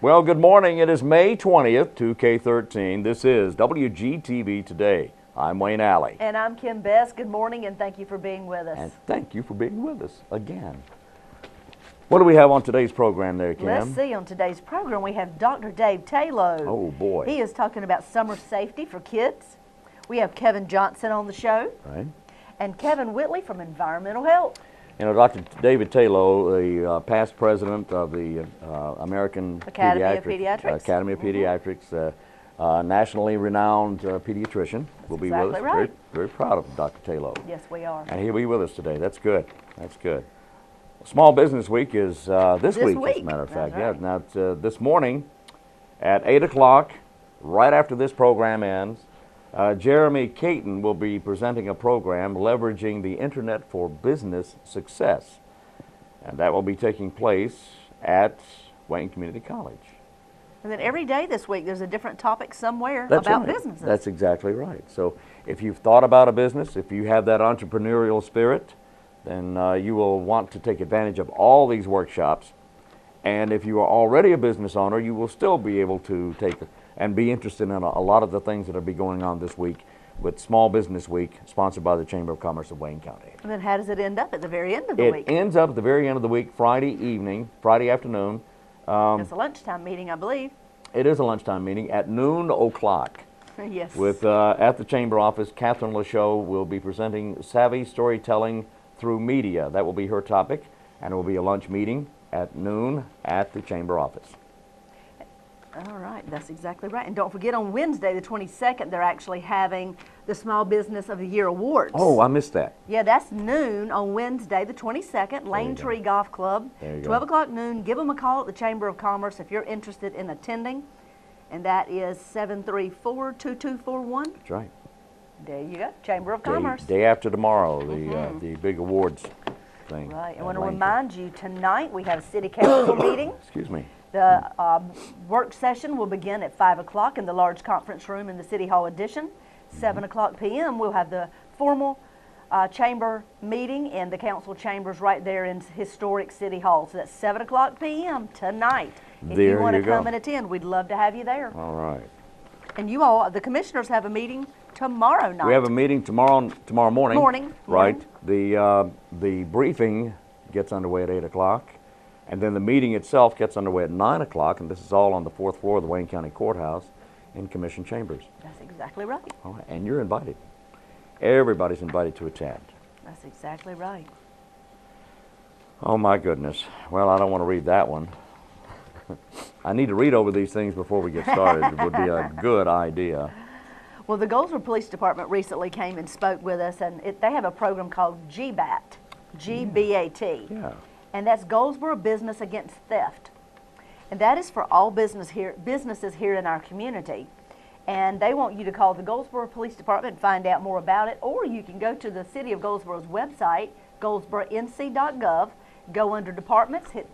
Well, good morning. It is May 20th, 2K13. This is WGTV Today. I'm Wayne Alley. And I'm Kim Best. Good morning, and thank you for being with us. And thank you for being with us again. What do we have on today's program there, Kim? Let's see. On today's program, we have Dr. Dave TAYLOE. Oh, boy. He is talking about summer safety for kids. We have Kevin Johnson on the show. Right. And Kevin Whitley from Environmental Health. You know, Dr. David TAYLOE, the past president of the American Academy of Pediatrics, nationally renowned pediatrician, will be with us. Right. Very proud of Dr. TAYLOE. Yes, we are. And he'll be with us today. That's good. That's good. Small Business Week is this week, as a matter of fact. Right. Yeah. Now, it's, this morning at 8 o'clock, right after this program ends, Jeremy Caton will be presenting a program leveraging the Internet for business success. And that will be taking place at Wayne Community College. And then every day this week, there's a different topic somewhere That's about right. businesses. That's exactly right. So if you've thought about a business, if you have that entrepreneurial spirit, then you will want to take advantage of all these workshops. And if you are already a business owner, you will still be able to take and be interested in a lot of the things that will be going on this week with Small Business Week, sponsored by the Chamber of Commerce of Wayne County. And then how does it end up at the very end of the week? It ends up at the very end of the week, Friday evening, Friday afternoon. It's a lunchtime meeting, I believe. It is a lunchtime meeting at noon o'clock. Yes. With, at the Chamber office, Catherine LaChaux will be presenting Savvy Storytelling Through Media. That will be her topic, and it will be a lunch meeting at noon at the Chamber office. All right, that's exactly right. And don't forget, on Wednesday, the 22nd, they're actually having the Small Business of the Year Awards. Oh, I missed that. Yeah, that's noon on Wednesday, the 22nd, Lane Tree Golf Club. There you go. 12 o'clock noon. Give them a call at the Chamber of Commerce if you're interested in attending. And that is 734-2241. That's right. There you go, Chamber of Commerce. Day after tomorrow, the big awards thing. Right. I want to remind you, tonight we have a City Council meeting. Excuse me. The work session will begin at 5 o'clock in the large conference room in the City Hall addition. 7 o'clock p.m. we'll have the formal chamber meeting in the council chambers right there in historic City Hall. So that's 7 o'clock p.m. tonight. If you want to come and attend, we'd love to have you there. All right. And you all, the commissioners, have a meeting tomorrow night. We have a meeting tomorrow morning. Right. Mm-hmm. The briefing gets underway at 8 o'clock. And then the meeting itself gets underway at 9 o'clock, and this is all on the 4th floor of the Wayne County Courthouse in Commission Chambers. That's exactly right. All right, and you're invited. Everybody's invited to attend. That's exactly right. Oh, my goodness. Well, I don't want to read that one. I need to read over these things before we get started. It would be a good idea. Well, the Goldsboro Police Department recently came and spoke with us, and they have a program called GBAT, G-B-A-T. Yeah. And that's Goldsboro Business Against Theft. And that is for all businesses here in our community. And they want you to call the Goldsboro Police Department and find out more about it, or you can go to the City of Goldsboro's website, goldsboronc.gov, go under departments, hit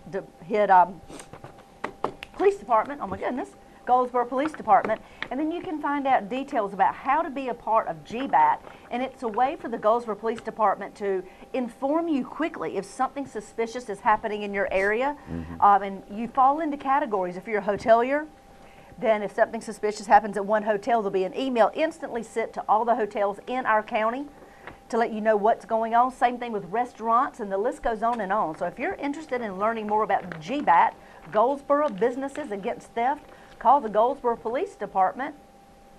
Police Department, oh my goodness, Goldsboro Police Department, and then you can find out details about how to be a part of GBAT, and it's a way for the Goldsboro Police Department to inform you quickly if something suspicious is happening in your area. And you fall into categories. If you're a hotelier, then if something suspicious happens at one hotel, there'll be an email instantly sent to all the hotels in our county to let you know what's going on. Same thing with restaurants, and the list goes on and on. So if you're interested in learning more about GBAT, Goldsboro Businesses Against Theft, call the Goldsboro Police Department.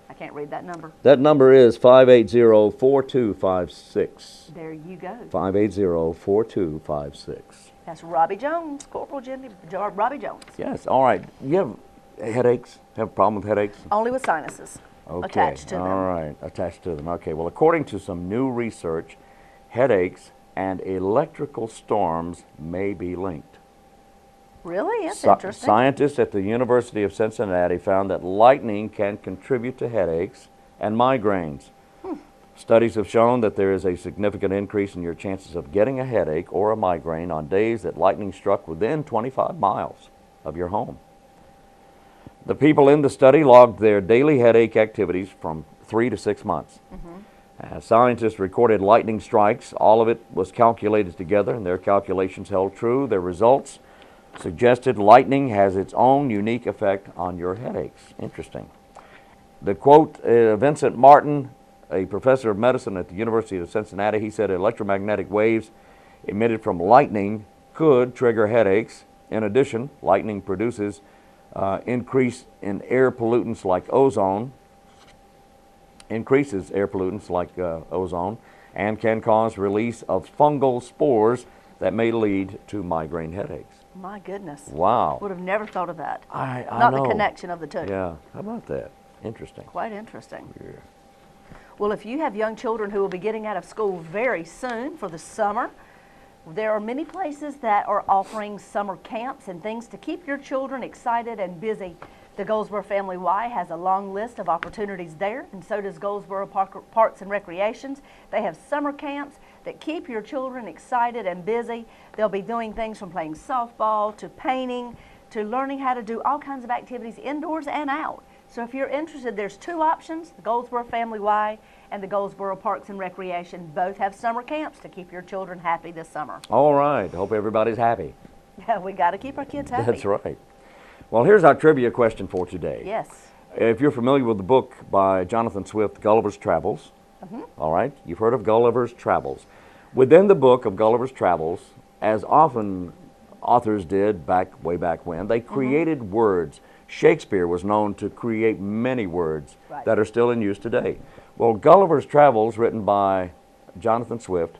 I can't read that number. That number is 580-4256. There you go. 580-4256. That's Robbie Jones, Corporal Robbie Jones. Yes, all right. You have headaches? Have a problem with headaches? Only with sinuses attached to them. All right, attached to them. Okay, well, according to some new research, headaches and electrical storms may be linked. Really? That's interesting. Scientists at the University of Cincinnati found that lightning can contribute to headaches and migraines. Studies have shown that there is a significant increase in your chances of getting a headache or a migraine on days that lightning struck within 25 miles of your home. The people in the study logged their daily headache activities from 3 to 6 months. Scientists recorded lightning strikes. All of it was calculated together, and their calculations held true. Their results suggested lightning has its own unique effect on your headaches. Interesting. The quote, Vincent Martin, a professor of medicine at the University of Cincinnati, he said electromagnetic waves emitted from lightning could trigger headaches. In addition, lightning produces increase in air pollutants like ozone, increases air pollutants like ozone, and can cause release of fungal spores that may lead to migraine headaches. My goodness. Wow. Would have never thought of that. I Not know. the connection of the two. Yeah, how about that? Interesting. Quite interesting. Yeah. Well, if you have young children who will be getting out of school very soon for the summer, there are many places that are offering summer camps and things to keep your children excited and busy. The Goldsboro Family Y has a long list of opportunities there, and so does Goldsboro Parks and Recreations. They have summer camps that keep your children excited and busy. They'll be doing things from playing softball to painting to learning how to do all kinds of activities indoors and out. So if you're interested, there's two options, the Goldsboro Family Y and the Goldsboro Parks and Recreation. Both have summer camps to keep your children happy this summer. All right. Hope everybody's happy. Yeah, we got to keep our kids happy. That's right. Well, here's our trivia question for today. Yes. If you're familiar with the book by Jonathan Swift, Gulliver's Travels, all right, you've heard of Gulliver's Travels. Within the book of Gulliver's Travels, as often authors did way back when, they created words. Shakespeare was known to create many words that are still in use today. Well, Gulliver's Travels, written by Jonathan Swift,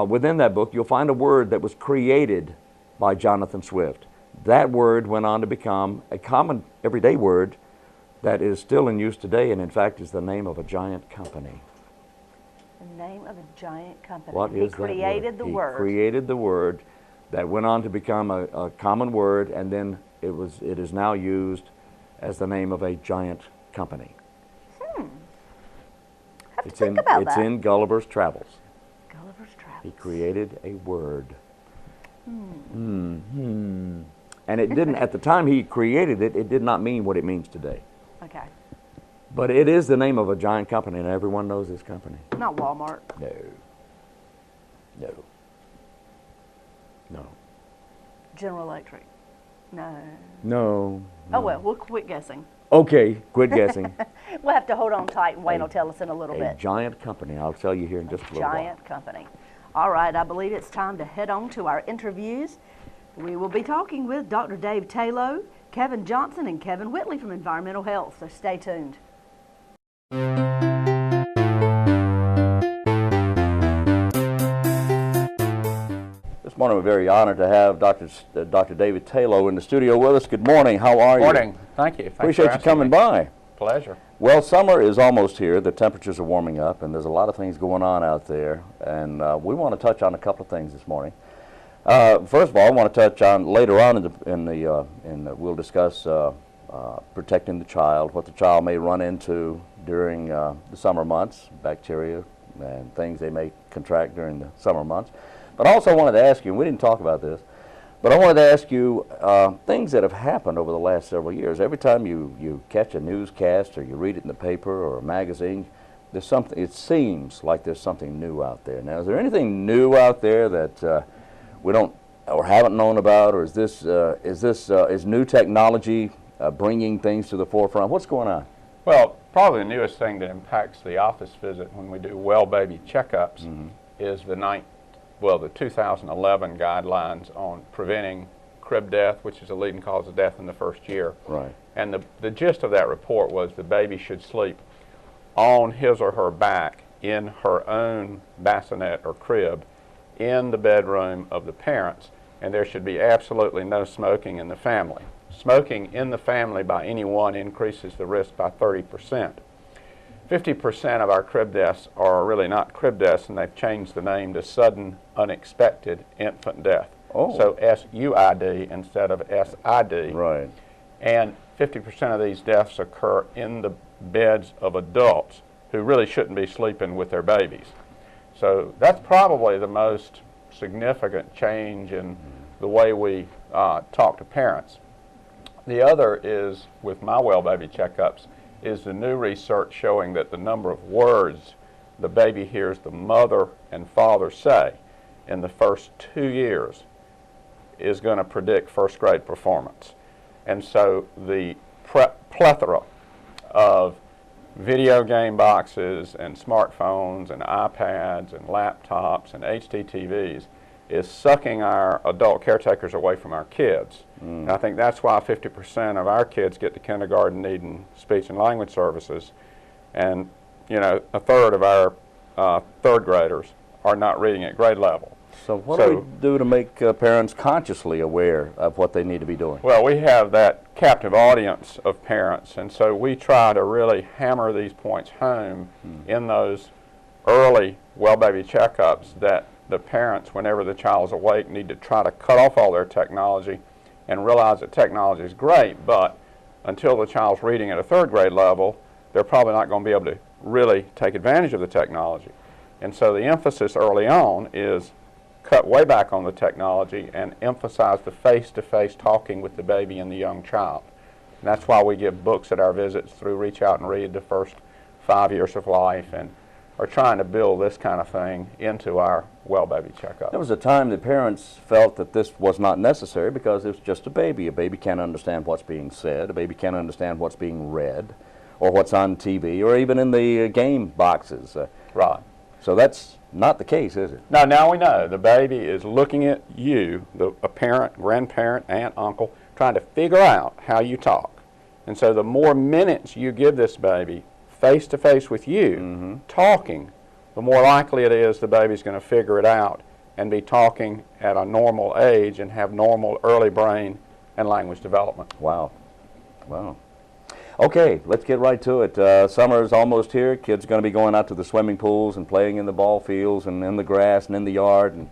within that book, you'll find a word that was created by Jonathan Swift. That word went on to become a common everyday word that is still in use today, and in fact is the name of a giant company. The name of a giant company. What is that word? He created the word. He created the word that went on to become a common word, and then it is now used as the name of a giant company. Have to think about that. It's in Gulliver's Travels. Gulliver's Travels. He created a word. And it didn't, at the time he created it, it did not mean what it means today. Okay. But it is the name of a giant company, and everyone knows this company. Not Walmart. No. No. No. General Electric. No. No. Oh, well, we'll quit guessing. Okay, quit guessing. We'll have to hold on tight, and Wayne will tell us in a little bit. A giant company. I'll tell you here in just a little while. Giant company. All right, I believe it's time to head on to our interviews. We will be talking with Dr. Dave TAYLOE, Kevin Johnson, and Kevin Whitley from Environmental Health, so stay tuned. This morning we're very honored to have Dr. David TAYLOE in the studio with us. Good morning. How are you? Morning. Thank you. Thanks Appreciate you coming by. Pleasure. Well, summer is almost here. The temperatures are warming up, and there's a lot of things going on out there. And we want to touch on a couple of things this morning. First of all, I want to touch on later on we'll discuss protecting the child, what the child may run into during the summer months, bacteria and things they may contract during the summer months. But I also wanted to ask you, and we didn't talk about this, but I wanted to ask you things that have happened over the last several years. Every time you catch a newscast or you read it in the paper or a magazine, there's something. It seems like there's something new out there. Now, is there anything new out there that we don't or haven't known about, or is new technology bringing things to the forefront? What's going on? Well, probably the newest thing that impacts the office visit when we do well baby checkups is the 2011 guidelines on preventing crib death, which is a leading cause of death in the first year. Right. And the gist of that report was the baby should sleep on his or her back in her own bassinet or crib in the bedroom of the parents, and there should be absolutely no smoking in the family. Smoking in the family by anyone increases the risk by 30%. 50% of our crib deaths are really not crib deaths, and they've changed the name to sudden unexpected infant death. Oh. So SUID instead of SID. Right. And 50% of these deaths occur in the beds of adults who really shouldn't be sleeping with their babies. So that's probably the most significant change in the way we talk to parents. The other is, with my well baby checkups, is the new research showing that the number of words the baby hears the mother and father say in the first 2 years is going to predict first grade performance. And so the plethora of video game boxes and smartphones and iPads and laptops and HDTVs is sucking our adult caretakers away from our kids. And I think that's why 50% of our kids get to kindergarten needing speech and language services, and you know, a third of our third graders are not reading at grade level. So what do we do to make parents consciously aware of what they need to be doing? Well, we have that captive audience of parents, and so we try to really hammer these points home in those early well baby checkups, that the parents, whenever the child's awake, need to try to cut off all their technology and realize that technology is great, but until the child's reading at a third grade level, they're probably not going to be able to really take advantage of the technology. And so the emphasis early on is cut way back on the technology and emphasize the face-to-face talking with the baby and the young child. And that's why we give books at our visits through Reach Out and Read the first 5 years of life, and are trying to build this kind of thing into our well baby checkup. There was a time that parents felt that this was not necessary because it was just a baby. A baby can't understand what's being said. A baby can't understand what's being read or what's on TV or even in the game boxes. Right. So that's not the case, is it? No, now we know. The baby is looking at you, a parent, grandparent, aunt, uncle, trying to figure out how you talk. And so the more minutes you give this baby face-to-face with you, talking, the more likely it is the baby's going to figure it out and be talking at a normal age and have normal early brain and language development. Wow. Wow. Okay, let's get right to it. Summer is almost here. Kids are going to be going out to the swimming pools and playing in the ball fields and in the grass and in the yard. And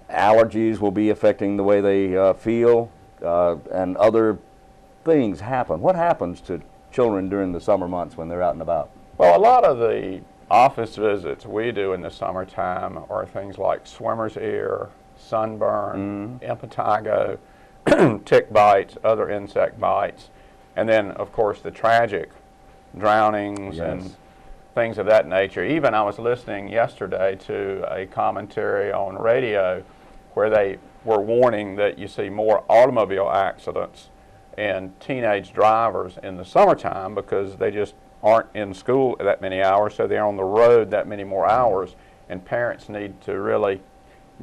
allergies will be affecting the way they feel, and other things happen. What happens to children during the summer months when they're out and about? Well, a lot of the office visits we do in the summertime are things like swimmer's ear, sunburn, impetigo, tick bites, other insect bites, and then, of course, the tragic drownings and things of that nature. Even I was listening yesterday to a commentary on radio where they were warning that you see more automobile accidents and teenage drivers in the summertime because they just aren't in school that many hours, so they're on the road that many more hours, and parents need to really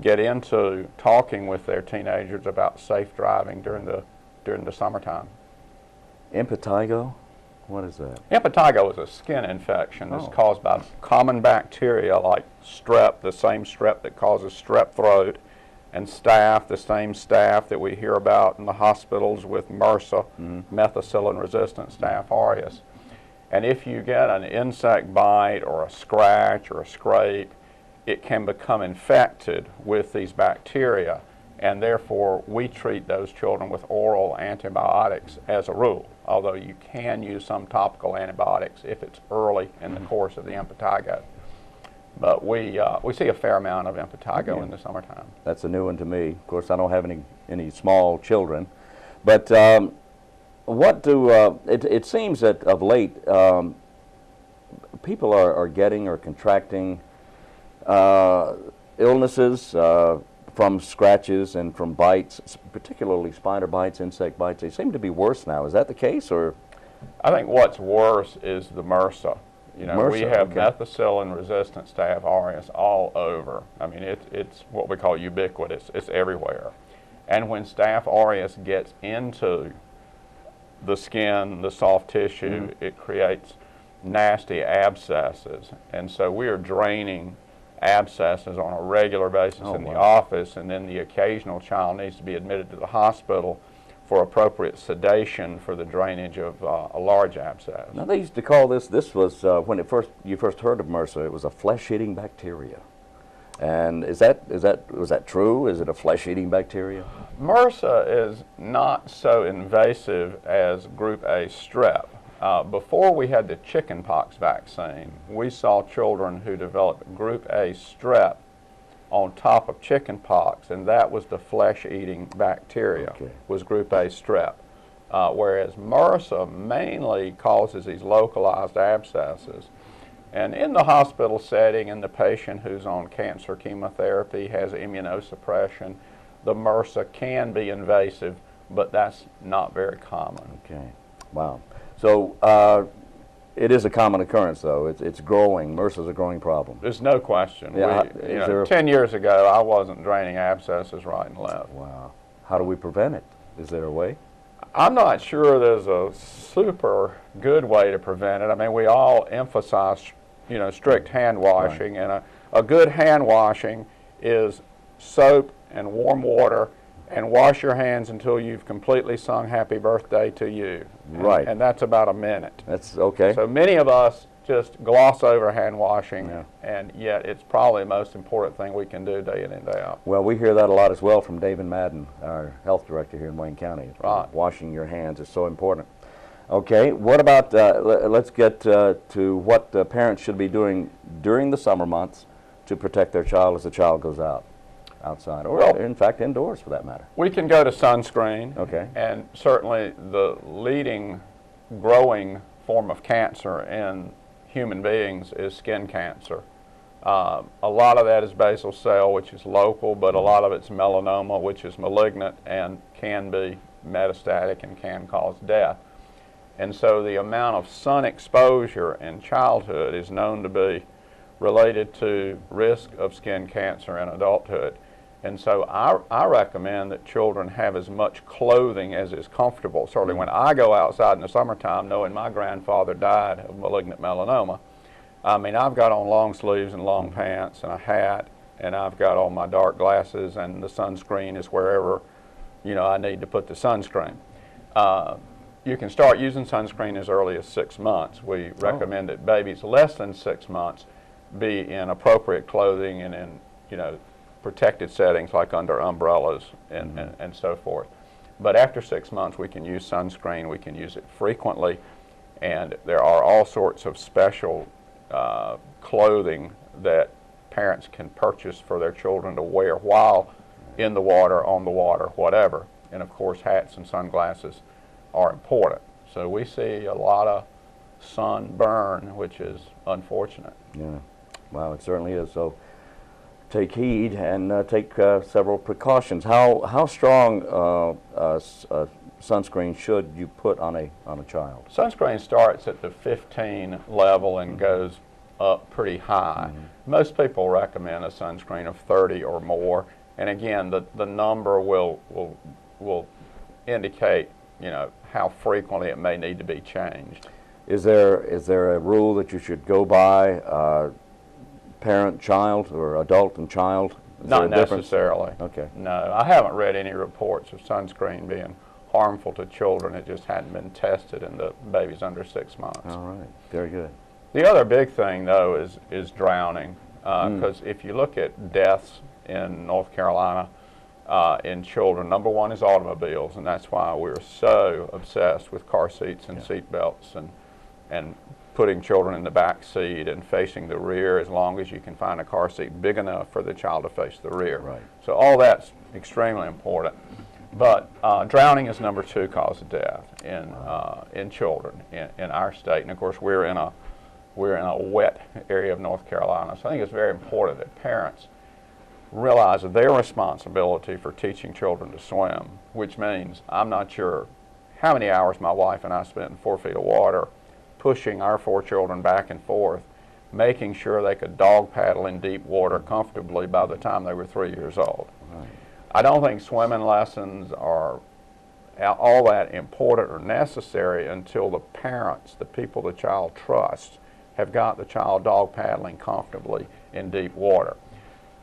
get into talking with their teenagers about safe driving during the summertime. Impetigo? What is that? Impetigo is a skin infection that's caused by common bacteria like strep, the same strep that causes strep throat, and staph, the same staph that we hear about in the hospitals with MRSA, methicillin-resistant Staph aureus. And if you get an insect bite or a scratch or a scrape, it can become infected with these bacteria, and therefore we treat those children with oral antibiotics as a rule, although you can use some topical antibiotics if it's early in the course of the impetigo. But we see a fair amount of impetigo in the summertime. That's a new one to me. Of course, I don't have any small children. But what do, it seems that of late, people are getting or contracting illnesses from scratches and from bites, particularly spider bites, insect bites. They seem to be worse now. Is that the case, or? I think what's worse is the MRSA. You know, MRSA, we have methicillin-resistant Staph aureus all over. I mean, it's what we call ubiquitous. It's everywhere. And when Staph aureus gets into the skin, the soft tissue, it creates nasty abscesses. And so we are draining abscesses on a regular basis in the office, and then the occasional child needs to be admitted to the hospital for appropriate sedation for the drainage of a large abscess. Now, they used to call this was, when you first heard of MRSA, it was a flesh-eating bacteria. And was that true? Is it a flesh-eating bacteria? MRSA is not so invasive as Group A strep. Before we had the chickenpox vaccine, we saw children who developed Group A strep on top of chickenpox, and that was the flesh-eating bacteria, was Group A strep. Whereas MRSA mainly causes these localized abscesses. And in the hospital setting, and the patient who's on cancer chemotherapy has immunosuppression, the MRSA can be invasive, but that's not very common. Okay. Wow. So it is a common occurrence, though. It's growing. MRSA is a growing problem. There's no question. Yeah, 10 years ago, I wasn't draining abscesses right and left. Wow. How do we prevent it? Is there a way? I'm not sure there's a super good way to prevent it. I mean, we all emphasize, strict hand washing, Right. and a good hand washing is soap and warm water, and wash your hands until you've completely sung happy birthday to you. Right. And that's about a minute. That's okay. So many of us just gloss over hand washing, Yeah. and yet it's probably the most important thing we can do day in and day out. Well, we hear that a lot as well from David Madden, our health director here in Wayne County. Right. Washing your hands is so important. Okay, what about, let's get to what parents should be doing during the summer months to protect their child as the child goes outside, or Well, in fact indoors for that matter. We can go to sunscreen. Okay. And certainly the leading growing form of cancer in human beings is skin cancer. A lot of that is basal cell, which is local, but a lot of it's melanoma, which is malignant and can be metastatic and can cause death. And so the amount of sun exposure in childhood is known to be related to risk of skin cancer in adulthood. And so I recommend that children have as much clothing as is comfortable. Certainly when I go outside in the summertime, knowing my grandfather died of malignant melanoma, I mean, I've got on long sleeves and long pants and a hat, and I've got on my dark glasses, and the sunscreen is wherever, I need to put the sunscreen. You can start using sunscreen as early as 6 months. We recommend that babies less than 6 months be in appropriate clothing and in, protected settings like under umbrellas and so forth. But after 6 months, we can use sunscreen. We can use it frequently, and there are all sorts of special clothing that parents can purchase for their children to wear while in the water, on the water, whatever. And of course, hats and sunglasses are important. So we see a lot of sunburn, which is unfortunate. Yeah. Wow, it certainly is. So take heed and take several precautions. How strong sunscreen should you put on a child? Sunscreen starts at the 15 level and goes up pretty high. Most people recommend a sunscreen of 30 or more. And again, the number will indicate, how frequently it may need to be changed. Is there a rule that you should go by, parent, child, or adult and child? Is there Not a difference? necessarily. Okay. No, I haven't read any reports of sunscreen being harmful to children. It just hadn't been tested in the babies under 6 months. All right. Very good. The other big thing, though, is drowning. Because if you look at deaths in North Carolina in children, number one is automobiles, and that's why we're so obsessed with car seats and seat belts and putting children in the back seat and facing the rear as long as you can find a car seat big enough for the child to face the rear. Right. So all that's extremely important. But drowning is number 2 cause of death in children in our state. And of course, we're in a wet area of North Carolina. So I think it's very important that parents realize their responsibility for teaching children to swim, which means I'm not sure how many hours my wife and I spent in 4 feet of water pushing our 4 children back and forth, making sure they could dog paddle in deep water comfortably by the time they were 3 years old. Right. I don't think swimming lessons are all that important or necessary until the parents, the people the child trusts, have got the child dog paddling comfortably in deep water.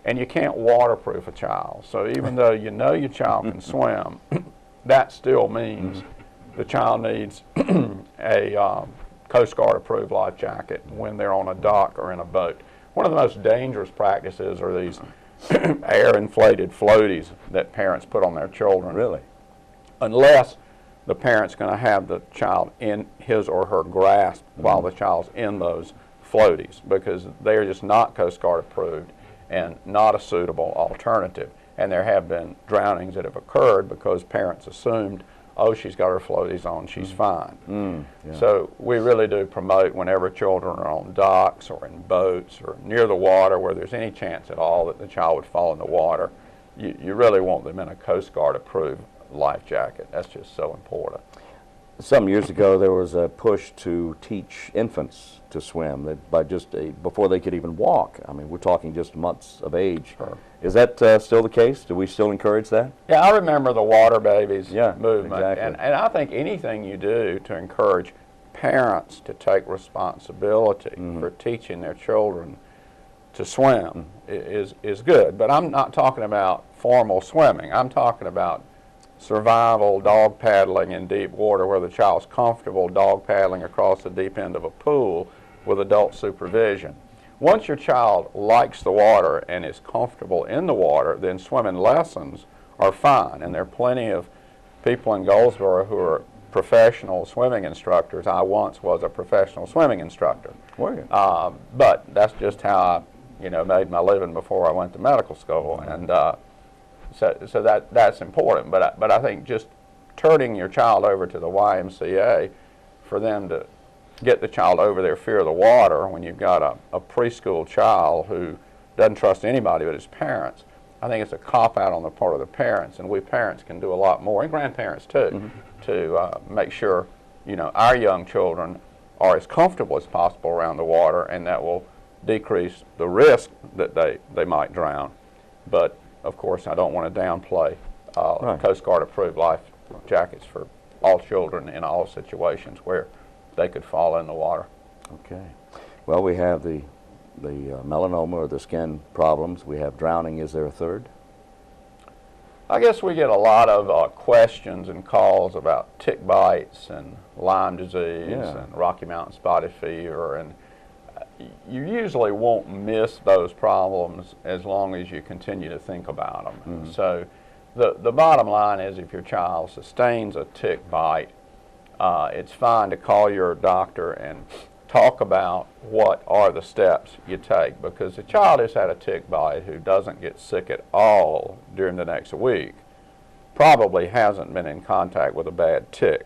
And you can't waterproof a child. So even though you know your child can swim, that still means the child needs a Coast Guard approved life jacket when they're on a dock or in a boat. One of the most dangerous practices are these air inflated floaties that parents put on their children. Really? Unless the parent's going to have the child in his or her grasp while the child's in those floaties, because they're just not Coast Guard approved and not a suitable alternative. And there have been drownings that have occurred because parents assumed, oh, she's got her floaties on, she's fine. Yeah. So we really do promote, whenever children are on docks or in boats or near the water where there's any chance at all that the child would fall in the water, you really want them in a Coast Guard approved life jacket. That's just so important. Some years ago, there was a push to teach infants to swim by before they could even walk. I mean, we're talking just months of age. Sure. Is that still the case? Do we still encourage that? Yeah, I remember the water babies movement. Exactly. And I think anything you do to encourage parents to take responsibility for teaching their children to swim is good. But I'm not talking about formal swimming. I'm talking about survival, dog paddling in deep water where the child's comfortable dog paddling across the deep end of a pool with adult supervision. Once your child likes the water and is comfortable in the water, then swimming lessons are fine. And there are plenty of people in Goldsboro who are professional swimming instructors. I once was a professional swimming instructor. But that's just how I made my living before I went to medical school. And so that's important. But I think just turning your child over to the YMCA for them to get the child over their fear of the water when you've got a preschool child who doesn't trust anybody but his parents, I think it's a cop-out on the part of the parents, and we parents can do a lot more, and grandparents too, to make sure our young children are as comfortable as possible around the water, and that will decrease the risk that they might drown. But of course, I don't want to downplay Coast Guard approved life jackets for all children in all situations where they could fall in the water. Okay. Well, we have the melanoma or the skin problems. We have drowning. Is there a third? I guess we get a lot of questions and calls about tick bites and Lyme disease and Rocky Mountain spotted fever, and you usually won't miss those problems as long as you continue to think about them. So the bottom line is, if your child sustains a tick bite, it's fine to call your doctor and talk about what are the steps you take, because a child who's had a tick bite who doesn't get sick at all during the next week probably hasn't been in contact with a bad tick.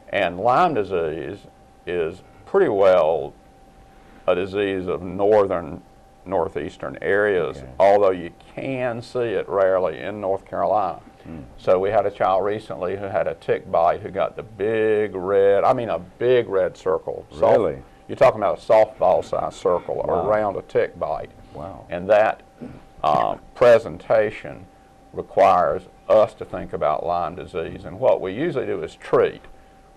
And Lyme disease is pretty well a disease of northeastern areas, although you can see it rarely in North Carolina. So we had a child recently who had a tick bite who got the big red circle. Really? You're talking about a softball-sized circle around a tick bite. Wow. And that presentation requires us to think about Lyme disease. And what we usually do is treat,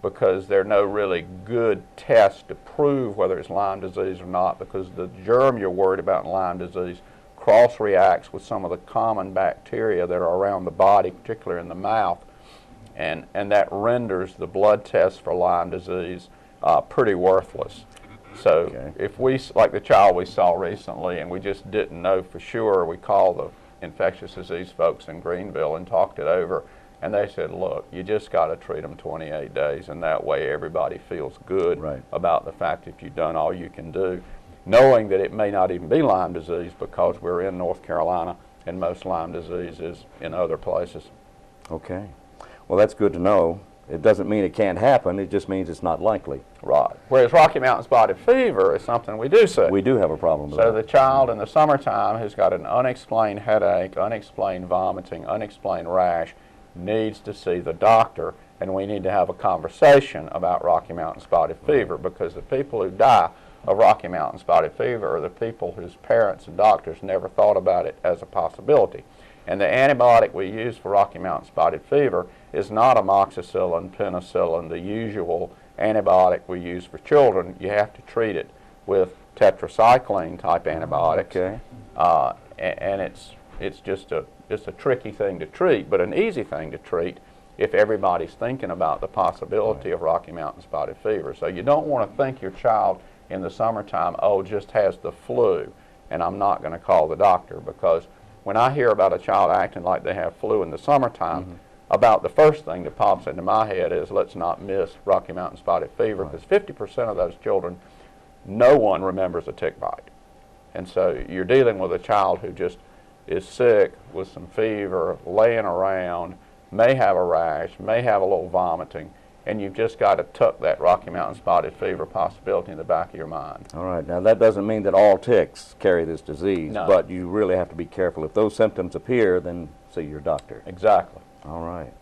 because there are no really good tests to prove whether it's Lyme disease or not, because the germ you're worried about in Lyme disease cross-reacts with some of the common bacteria that are around the body, particularly in the mouth, and that renders the blood test for Lyme disease pretty worthless. So if we, like the child we saw recently, and we just didn't know for sure, we called the infectious disease folks in Greenville and talked it over, and they said, look, you just got to treat them 28 days, and that way everybody feels good about the fact that you've done all you can do, knowing that it may not even be Lyme disease because we're in North Carolina and most Lyme disease is in other places. Okay. Well, that's good to know. It doesn't mean it can't happen. It just means it's not likely. Right. Whereas Rocky Mountain spotted fever is something we do see. We do have a problem with So that. the child in the summertime who's got an unexplained headache, unexplained vomiting, unexplained rash, needs to see the doctor, and we need to have a conversation about Rocky Mountain spotted fever, because the people who die of Rocky Mountain spotted fever are the people whose parents and doctors never thought about it as a possibility. And the antibiotic we use for Rocky Mountain spotted fever is not amoxicillin, penicillin, the usual antibiotic we use for children. You have to treat it with tetracycline type antibiotics. And it's just a tricky thing to treat, but an easy thing to treat if everybody's thinking about the possibility of Rocky Mountain spotted fever. So you don't want to think your child in the summertime, oh, just has the flu, and I'm not going to call the doctor, because when I hear about a child acting like they have flu in the summertime, about the first thing that pops into my head is, let's not miss Rocky Mountain spotted fever, because 50% of those children, no one remembers a tick bite. And so you're dealing with a child who just is sick with some fever, laying around, may have a rash, may have a little vomiting, and you've just got to tuck that Rocky Mountain spotted fever possibility in the back of your mind. All right. Now, that doesn't mean that all ticks carry this disease, No. but you really have to be careful. If those symptoms appear, then see your doctor. Exactly. All right.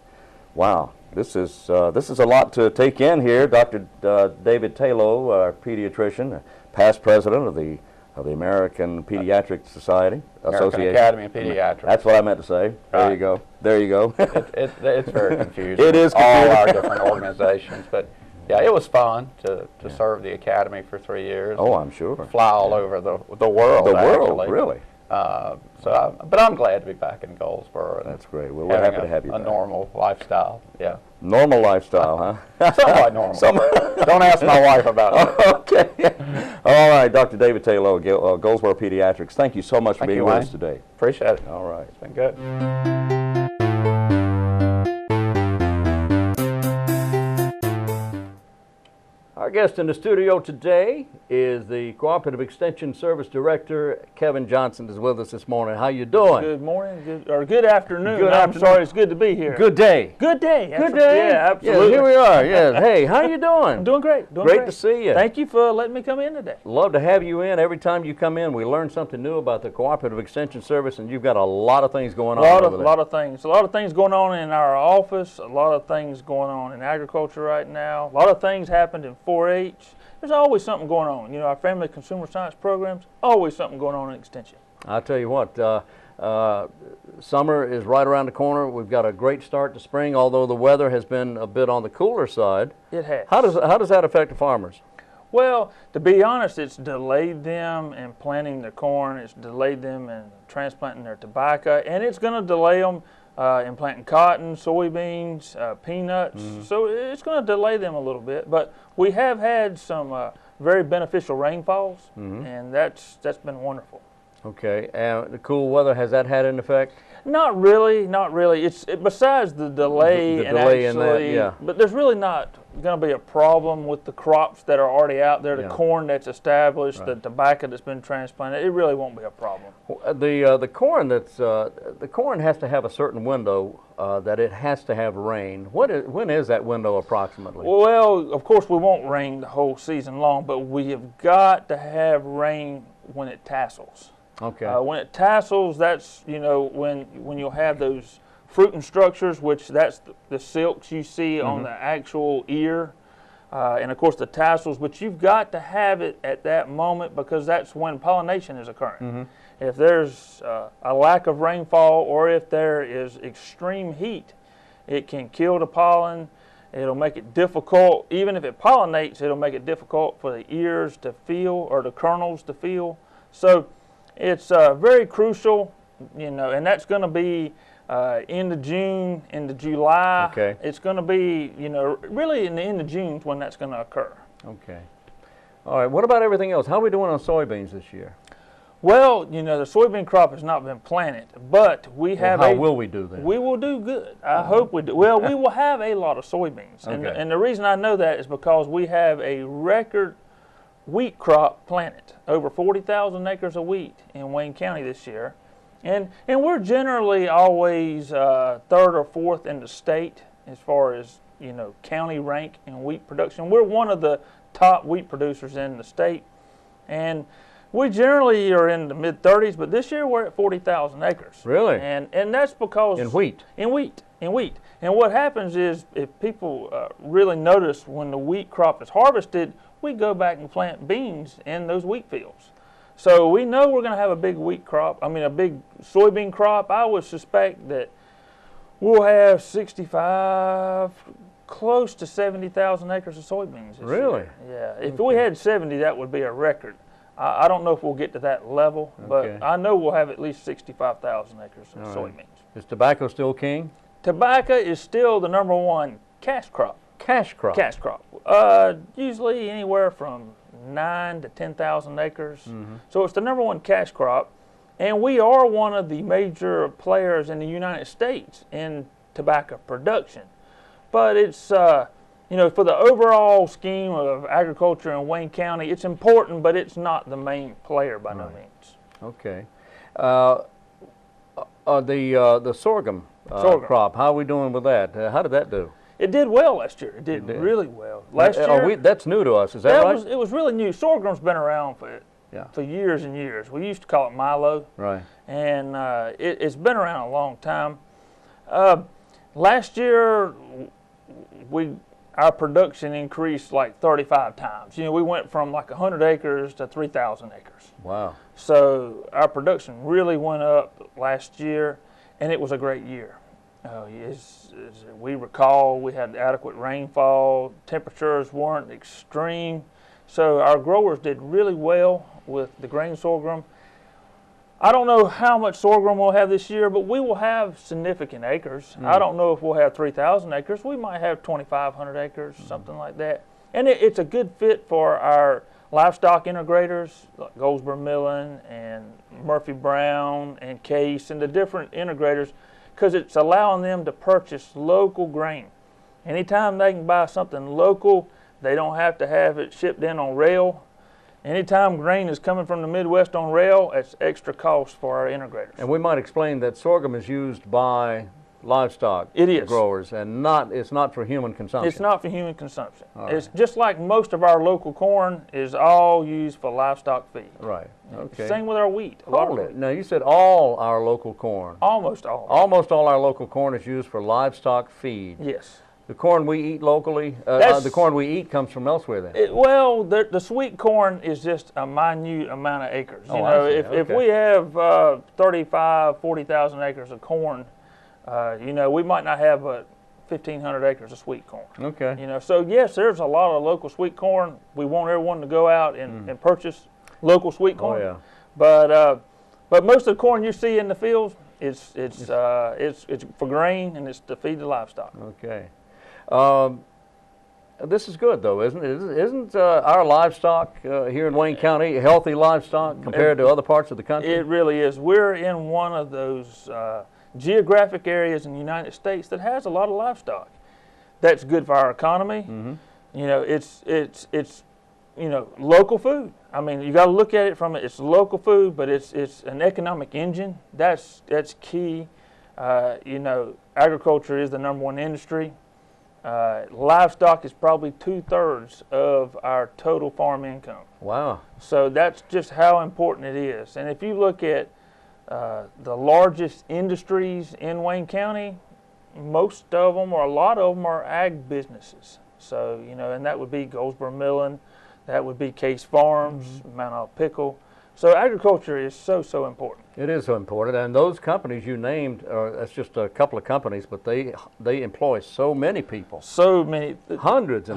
Wow. This is a lot to take in here. Dr. David TAYLOE, our pediatrician, past president of the American Pediatric Society American Association. Academy of Pediatrics. That's what I meant to say. There Right. you go. There you go. It's very confusing. It is all confusing. our different organizations, but yeah, it was fun to serve the Academy for 3 years. Oh, I'm sure. Fly all over the world. The world, actually. really. But I'm glad to be back in Goldsboro. And That's great. Well, we're happy to have you a back. normal lifestyle. Yeah. Normal lifestyle, huh? Somewhat normal. Don't ask my wife about it. Okay. All right, Dr. David TAYLOE, Goldsboro Pediatrics. Thank you so much for Thank being you, with Wayne. us today. Appreciate it. All right. It's been good. Our guest in the studio today is the Cooperative Extension Service Director, Kevin Johnson, is with us this morning. How you doing? Good morning, good afternoon. Good I'm afternoon. sorry, it's good to be here. Good day. Good day. Good day. Yeah, absolutely. Yes, here we are. Yes. Hey, how you doing? I'm doing great. Great to see you. Thank you for letting me come in today. Love to have you in. Every time you come in, we learn something new about the Cooperative Extension Service, and you've got a lot of things going on over there. A lot of things going on in our office. A lot of things going on in agriculture right now. A lot of things happened in 4-H. There's always something going on. You know, our family consumer science programs, always something going on in extension. I'll tell you what, summer is right around the corner. We've got a great start to spring, although the weather has been a bit on the cooler side. It has. How does that affect the farmers? Well, to be honest, it's delayed them in planting their corn. It's delayed them in transplanting their tobacco, and it's going to delay them in planting cotton, soybeans, peanuts. So it's going to delay them a little bit. But we have had some very beneficial rainfalls, and that's been wonderful. Okay, and the cool weather, has that had an effect? Not really, not really. It's besides the delay, The and delay in that, actually, yeah. but there's really not going to be a problem with the crops that are already out there, the Yeah. corn that's established, the Right. tobacco that's been transplanted. It really won't be a problem. The corn the corn has to have a certain window that it has to have rain. When is that window approximately? Well, of course, we won't rain the whole season long, but we have got to have rain when it tassels. Okay. When it tassels, that's, you know, when you'll have those fruiting structures, which that's the silks you see on the actual ear, and of course the tassels, but you've got to have it at that moment because that's when pollination is occurring. If there's a lack of rainfall or if there is extreme heat, it can kill the pollen. It'll make it difficult, even if it pollinates, it'll make it difficult for the ears to feel or the kernels to feel. So it's very crucial, you know, and that's going to be end of June, into July. Okay. It's going to be, you know, really in the end of June is when that's going to occur. Okay. All right. What about everything else? How are we doing on soybeans this year? Well, you know, the soybean crop has not been planted, but we have How will we do then? We will do good. I hope we do. Well, we will have a lot of soybeans. Okay. And the reason I know that is because we have a record wheat crop planted, over 40,000 acres of wheat in Wayne County this year. And we're generally always third or fourth in the state as far as, you know, county rank in wheat production. We're one of the top wheat producers in the state. And we generally are in the mid-30s, but this year we're at 40,000 acres. Really? And that's because... In wheat? In wheat. And what happens is if people really notice when the wheat crop is harvested, we go back and plant beans in those wheat fields. So we know we're going to have a big wheat crop, a big soybean crop. I would suspect that we'll have 65, close to 70,000 acres of soybeans this Really? year. Yeah. If we had 70, that would be a record. I don't know if we'll get to that level, Okay. but I know we'll have at least 65,000 acres of All right. soybeans. Is tobacco still king? Tobacco is still the #1 cash crop. Cash crop. Cash crop. Usually anywhere from 9 to 10,000 acres. So it's the #1 cash crop. And we are one of the major players in the United States in tobacco production. But it's, you know, for the overall scheme of agriculture in Wayne County, it's important, but it's not the main player by no means. Okay. The sorghum, Sorghum. crop, how are we doing with that? How did that do? It did well last year. It did really well. Last year, that's new to us. Is that right? It was really new. Sorghum's been around for years and years. We used to call it Milo. Right. And it's been around a long time. Last year, our production increased like 35 times. You know, we went from like 100 acres to 3,000 acres. Wow. So our production really went up last year, and it was a great year. As we recall, we had adequate rainfall, temperatures weren't extreme, so our growers did really well with the grain sorghum. I don't know how much sorghum we'll have this year, but we will have significant acres. I don't know if we'll have 3,000 acres. We might have 2,500 acres, something like that. And it's a good fit for our livestock integrators, like Goldsboro Millen and Murphy Brown and Case and the different integrators, because it's allowing them to purchase local grain. Anytime they can buy something local, they don't have to have it shipped in on rail. Anytime grain is coming from the Midwest on rail, it's extra cost for our integrators. And we might explain that sorghum is used by livestock growers, and it's not for human consumption. It's not for human consumption. It's just like most of our local corn is all used for livestock feed. Right. Okay. Same with our wheat. Hold it. Now, you said all our local corn. Almost all. Almost all our local corn is used for livestock feed. Yes. The corn we eat locally, the corn we eat comes from elsewhere then? Well, the sweet corn is just a minute amount of acres. You know, if we have 35, 40,000 acres of corn, you know, we might not have but 1,500 acres of sweet corn. Okay. You know, so yes, there's a lot of local sweet corn. We want everyone to go out and purchase local sweet corn. Oh, yeah. But most of the corn you see in the fields, it's for grain and it's to feed the livestock. Okay. This is good, though, isn't it? Isn't our livestock here in Wayne County healthy livestock compared to other parts of the country? It really is. We're in one of those geographic areas in the United States that has a lot of livestock. That's good for our economy. You know, it's you know, local food. I mean, you got to look at it from it's local food, but it's an economic engine. That's key. You know, agriculture is the #1 industry. Livestock is probably 2/3 of our total farm income. Wow. So that's just how important it is. And if you look at the largest industries in Wayne County, most of them, or a lot of them, are ag businesses. So, you know, and that would be Goldsboro Millen, that would be Case Farms, Mount Olive Pickle. So agriculture is so important. It is so important, and those companies you named, that's just a couple of companies, but they employ so many people. So many. Hundreds of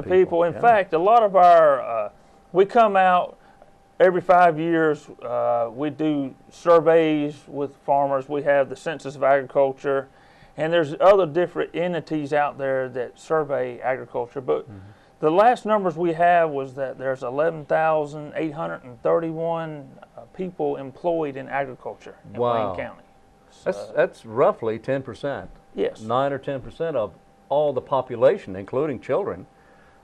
people. In fact, a lot of our, we come out every 5 years, we do surveys with farmers. We have the Census of Agriculture, and there's other different entities out there that survey agriculture. But the last numbers we have was that there's 11,831 people employed in agriculture in Wayne County. So that's roughly 10%. Yes. 9 or 10% of all the population, including children,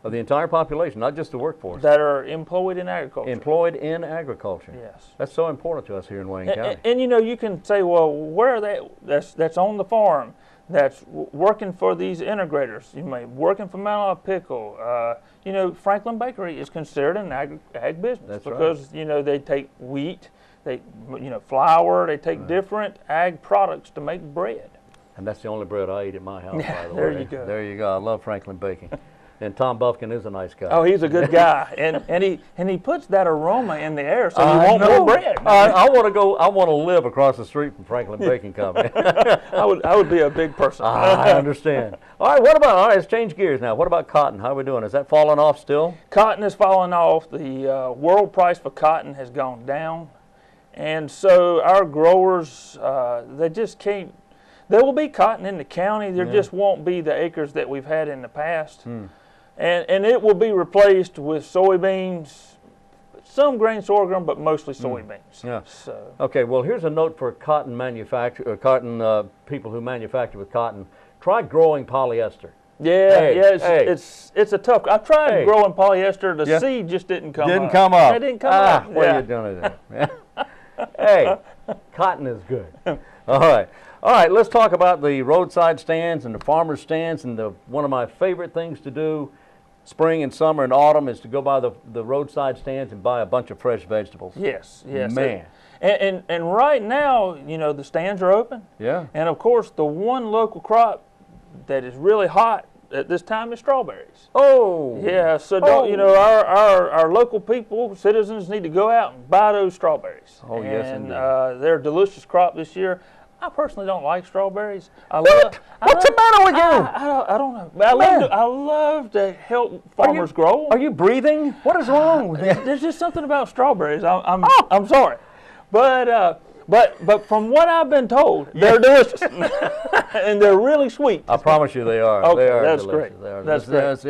of the entire population, not just the workforce. That are employed in agriculture. Employed in agriculture. Yes. That's so important to us here in Wayne County. And you know, you can say, well, where are they? That's on the farm. That's working for these integrators. You may working for Mount Olive Pickle. You know, Franklin Bakery is considered an ag business. That's because you know, they take wheat, flour. They take different ag products to make bread. And that's the only bread I eat at my house, by the way. There you go. There you go. I love Franklin Baking. And Tom Buffkin is a nice guy. Oh, he's a good guy, and he puts that aroma in the air, so you want more bread. I want to live across the street from Franklin Baking Company. I would be a big person. I understand. All right, let's change gears now. What about cotton? How are we doing? Is that falling off still? Cotton is falling off. The world price for cotton has gone down, and so our growers, they just can't. There will be cotton in the county. There just won't be the acres that we've had in the past. And it will be replaced with soybeans, some grain sorghum, but mostly soybeans. Yeah. So. Okay. Well, here's a note for cotton people who manufacture with cotton. Try growing polyester. Yeah, it's a tough. I tried growing polyester. The seed just didn't come up. Didn't come up. It didn't come up. What are you doing there? Hey, cotton is good. All right. All right, let's talk about the roadside stands and the farmers stands. And one of my favorite things to do spring and summer and autumn is to go by the roadside stands and buy a bunch of fresh vegetables. Yes, yes. Man. And right now, you know, the stands are open. Yeah. And of course, the one local crop that is really hot at this time is strawberries. Oh. Yeah, so don't, you know, our local people, citizens, need to go out and buy those strawberries. Oh, yes, indeed. And they're a delicious crop this year. I personally don't like strawberries. What's the matter with you? I don't know. But I love to help farmers grow. Are you breathing? What is wrong with you? There's just something about strawberries. I'm sorry, but from what I've been told, they're delicious and they're really sweet. I promise you, they are. Okay, they are that's delicious. great. They are That's delicious. great. It's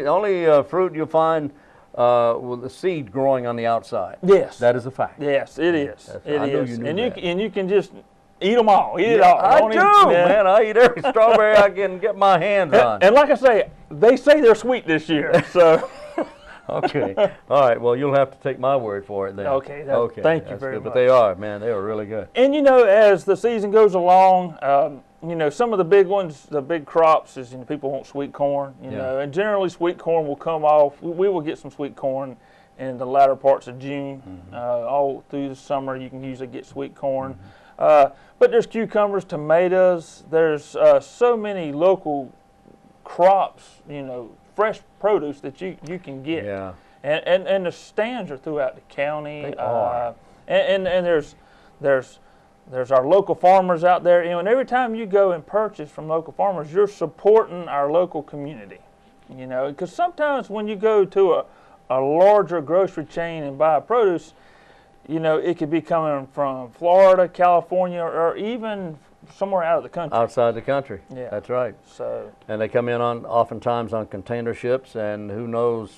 the only fruit you'll find with the seed growing on the outside. Yes, that is a fact. Yes, it is. It I knew is. you knew And that. you can just eat them all. Eat it all. I Don't do, eat- man. I eat every strawberry I can get my hands on. And like I say, they say they're sweet this year. So Okay. All right. Well, you'll have to take my word for it then. Okay, Okay. thank you That's very good. much. But they are, man. They are really good. And you know, as the season goes along, you know, some of the big ones, the big crops is, you know, people want sweet corn, you know, and generally sweet corn will come off. We will get some sweet corn in the latter parts of June. All through the summer, you can usually get sweet corn. But there's cucumbers, tomatoes. There's so many local crops, you know, fresh produce that you can get. Yeah. And the stands are throughout the county. They are. And there's our local farmers out there. You know, and every time you go and purchase from local farmers, you're supporting our local community. You know, because sometimes when you go to a larger grocery chain and buy produce, you know, it could be coming from Florida, California, or even somewhere out of the country. Outside the country. Yeah. That's right. So. And they come in oftentimes on container ships, and who knows.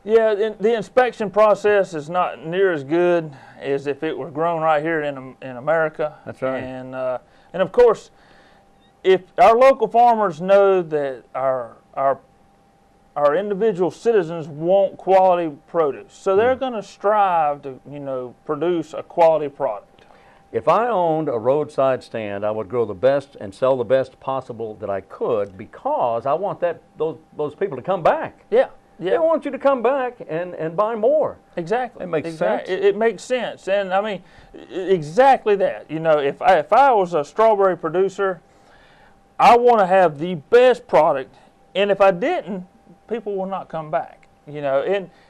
Yeah, the inspection process is not near as good as if it were grown right here in America. That's right. And of course, if our local farmers know that our individual citizens want quality produce, so they're going to strive to, you know, produce a quality product. If I owned a roadside stand, I would grow the best and sell the best possible that I could, because I want those people to come back. Yeah. Yeah. They want you to come back and buy more. Exactly. It makes sense. It makes sense, and I mean, exactly that. You know, if I was a strawberry producer, I want to have the best product, and if I didn't, people will not come back. You know,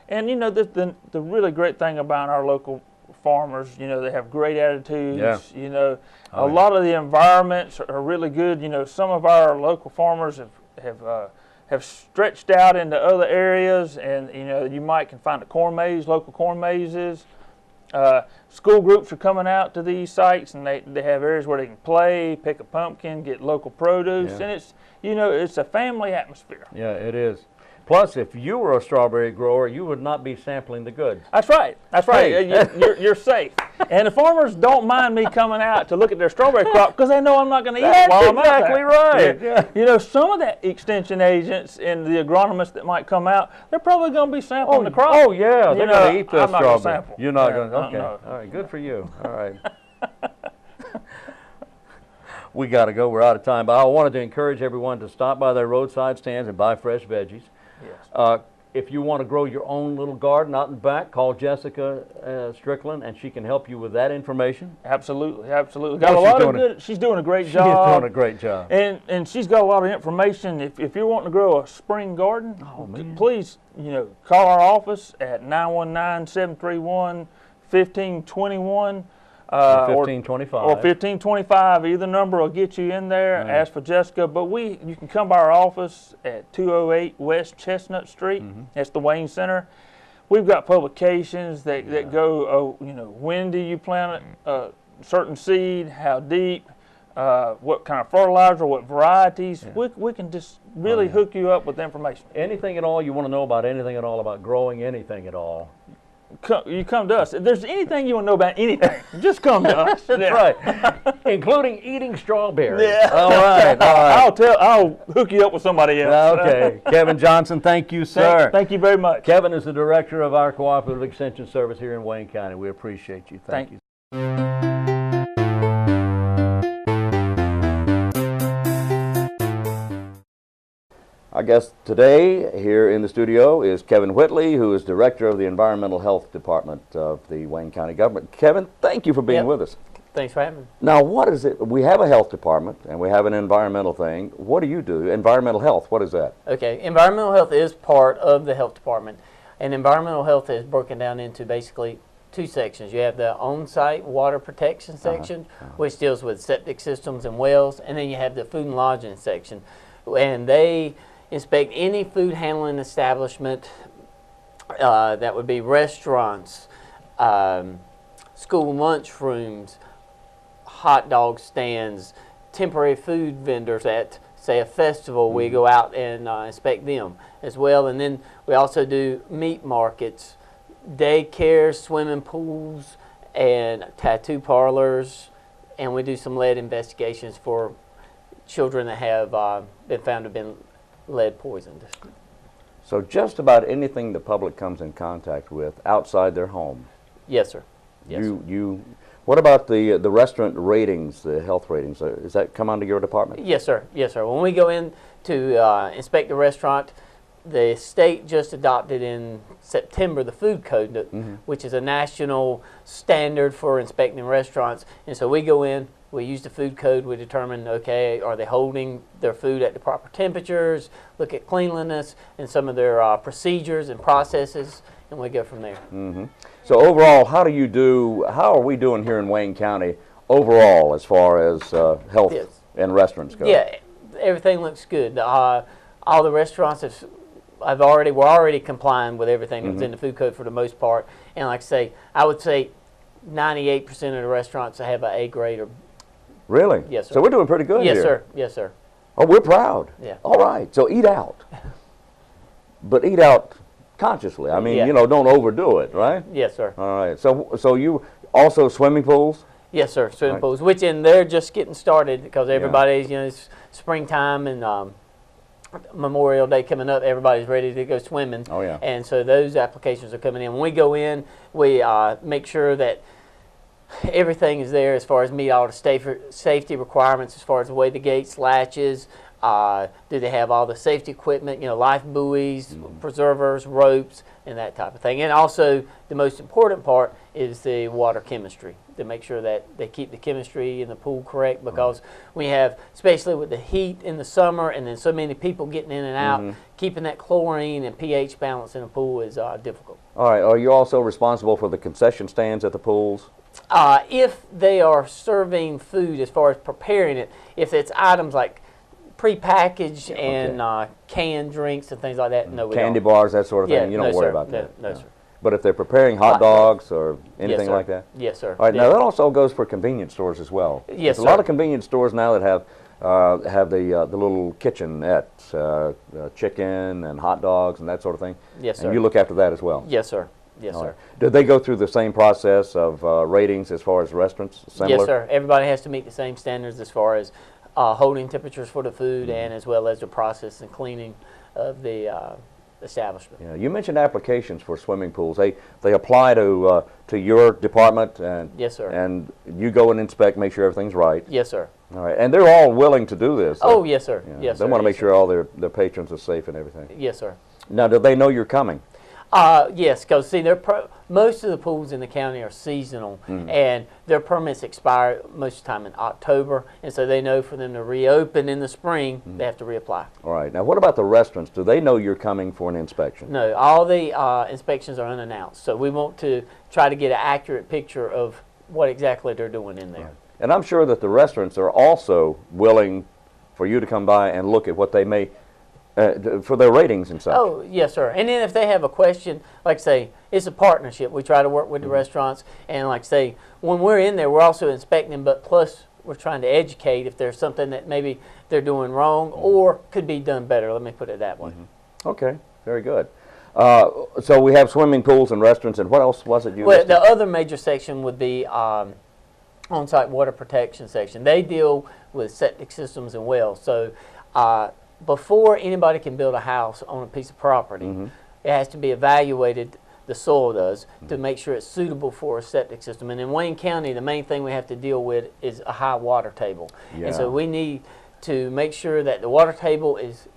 and you know, the really great thing about our local farmers, you know, they have great attitudes. Yeah. You know, a lot of the environments are really good. You know, some of our local farmers have stretched out into other areas, and you know, you can find a corn maze, local corn mazes. School groups are coming out to these sites, and they have areas where they can play, pick a pumpkin, get local produce, and it's, you know, it's a family atmosphere. Yeah, it is. Plus, if you were a strawberry grower, you would not be sampling the goods. That's right. That's right. Hey. You're safe. And the farmers don't mind me coming out to look at their strawberry crop because they know I'm not going to eat it while I'm out there. That's exactly right. Yeah. You know, some of the extension agents and the agronomists that might come out, they're probably going to be sampling the crop. Oh, yeah. They're going to eat the I'm not gonna strawberry. sample. You're not Yeah, going to. Okay. no. All right. Good for you. All right. We got to go. We're out of time. But I wanted to encourage everyone to stop by their roadside stands and buy fresh veggies. Yes. If you want to grow your own little garden out in back, call Jessica Strickland, and she can help you with that information. Absolutely, absolutely. Got a lot of good. She's doing a great job. She's doing a great job. And she's got a lot of information. If you're wanting to grow a spring garden, please, you know, call our office at 919-731-1521. Or 1525. Or 1525. Either number will get you in there. Right. Ask for Jessica. But you can come by our office at 208 West Chestnut Street. That's the Wayne Center. We've got publications that go, you know, when do you plant a certain seed, how deep, what kind of fertilizer, what varieties. Yeah. We can just really hook you up with information. Anything at all you want to know about anything at all about growing anything at all. You come to us. If there's anything you want to know about anything, just come to us. That's right. Including eating strawberries. Yeah. All right. All right. I'll hook you up with somebody else. Okay. Kevin Johnson, thank you, sir. Thank you very much. Kevin is the director of our Cooperative Extension Service here in Wayne County. We appreciate you. Thank you. Our guest today here in the studio is Kevin Whitley, who is Director of the Environmental Health Department of the Wayne County Government. Kevin, thank you for being with us. Thanks for having me. Now, what is it? We have a health department and we have an environmental thing. What do you do? Environmental health, what is that? Okay, environmental health is part of the health department, and environmental health is broken down into basically two sections. You have the on-site water protection section, which deals with septic systems and wells, and then you have the food and lodging section, and they inspect any food handling establishment, that would be restaurants, school lunchrooms, hot dog stands, temporary food vendors at, say, a festival. We go out and inspect them as well. And then we also do meat markets, daycares, swimming pools, and tattoo parlors. And we do some lead investigations for children that have been found to have been lead poisoned. So just about anything the public comes in contact with outside their home. Yes, sir. Yes, sir. What about the restaurant ratings, the health ratings? Does that come under your department? Yes, sir. Yes, sir. When we go in to inspect the restaurant, the state just adopted in September the food code, which is a national standard for inspecting restaurants. And so we go in, we use the food code, we determine, okay, are they holding their food at the proper temperatures, look at cleanliness and some of their procedures and processes, and we go from there. So overall, how are we doing here in Wayne County overall as far as health and restaurants go? Yeah, everything looks good. All the restaurants we're already complying with everything that's in the food code for the most part. And like I say, I would say 98% of the restaurants have an A grade or. Really? Yes, sir. So we're doing pretty good Yes, here. sir. Yes, sir. Oh, we're proud. Yeah. All right. So eat out. But eat out consciously. I mean, Yeah. you know, don't overdo it, right? Yes, sir. All right. So you also swimming pools? Yes, sir. Swimming Right. pools, which they're just getting started because everybody's, you know, it's springtime and Memorial Day coming up. Everybody's ready to go swimming. Oh, yeah. And so those applications are coming in. When we go in, we make sure that everything is there as far as meet all the safety requirements as far as the way the gates latches. Do they have all the safety equipment, you know, life buoys, preservers, ropes, and that type of thing. And also, the most important part is the water chemistry, to make sure that they keep the chemistry in the pool correct, because we have, especially with the heat in the summer and then so many people getting in and out, keeping that chlorine and pH balance in the pool is difficult. All right. Are you also responsible for the concession stands at the pools? If they are serving food as far as preparing it, if it's items like pre-packaged and canned drinks and things like that, no, we Candy don't. bars, that sort of thing, you don't no, worry sir. about that? No, sir. But if they're preparing hot dogs or anything Yes, sir. like that? Yes, sir. All right, now that also goes for convenience stores as well. Yes, There's sir. a lot of convenience stores now that have the little kitchenettes, chicken and hot dogs and that sort of thing. Yes, sir. And you look after that as well? Yes, sir. Yes, All sir. right. Did they go through the same process of ratings as far as restaurants? Similar? Yes, sir. Everybody has to meet the same standards as far as holding temperatures for the food and as well as the process and cleaning of the establishment. Yeah, you mentioned applications for swimming pools. They apply to your department, and Yes, sir. and you go and inspect, make sure everything's right. Yes, sir. All right, and they're all willing to do this. Oh, yes, sir. Yeah, Yes, they sir. want to make Yes, sure all their patrons are safe and everything. sir. Yes, sir. Now, do they know you're coming? Yes, because see, most of the pools in the county are seasonal, and their permits expire most of the time in October, and so they know for them to reopen in the spring, they have to reapply. All right. Now, what about the restaurants? Do they know you're coming for an inspection? No, all the inspections are unannounced, so we want to try to get an accurate picture of what exactly they're doing in there. And I'm sure that the restaurants are also willing for you to come by and look at what they may, for their ratings and such. Oh, yes, sir. And then if they have a question, like say, it's a partnership. We try to work with the restaurants, and like say, when we're in there, we're also inspecting, but plus we're trying to educate if there's something that maybe they're doing wrong or could be done better. Let me put it that way. Okay, very good. So we have swimming pools and restaurants, and what else was it you Well, listed? the other major section would be on-site water protection section. They deal with septic systems and wells. So before anybody can build a house on a piece of property, it has to be evaluated, the soil does, to make sure it's suitable for a septic system. And in Wayne County, the main thing we have to deal with is a high water table. Yeah. And so we need to make sure that the water table is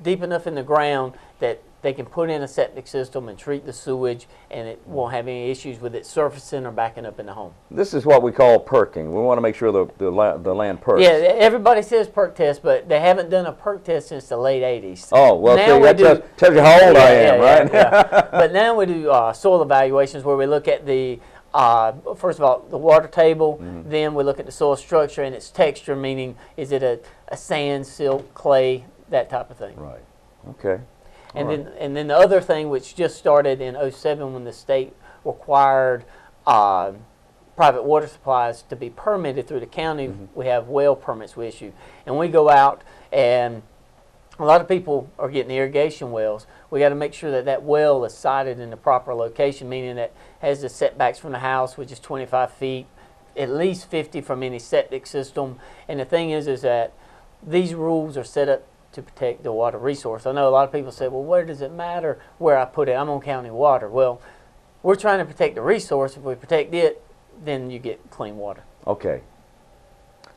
deep enough in the ground that they can put in a septic system and treat the sewage, and it won't have any issues with it surfacing or backing up in the home. This is what we call perking. We want to make sure the land perks. Yeah, everybody says perk test, but they haven't done a perk test since the late 80s. Oh, well, now see, that tells you how old I am, right? Yeah. But now we do soil evaluations where we look at the, first of all, the water table, then we look at the soil structure and its texture, meaning is it a sand, silt, clay, that type of thing. Right. Okay. And then the other thing, which just started in '07 when the state required private water supplies to be permitted through the county, we have well permits we issue. And we go out, and a lot of people are getting irrigation wells. We got to make sure that that well is sited in the proper location, meaning that has the setbacks from the house, which is 25 feet, at least 50 from any septic system. And the thing is that these rules are set up to protect the water resource. I know a lot of people say, well, where does it matter where I put it? I'm on county water. Well, we're trying to protect the resource. If we protect it, then you get clean water. Okay.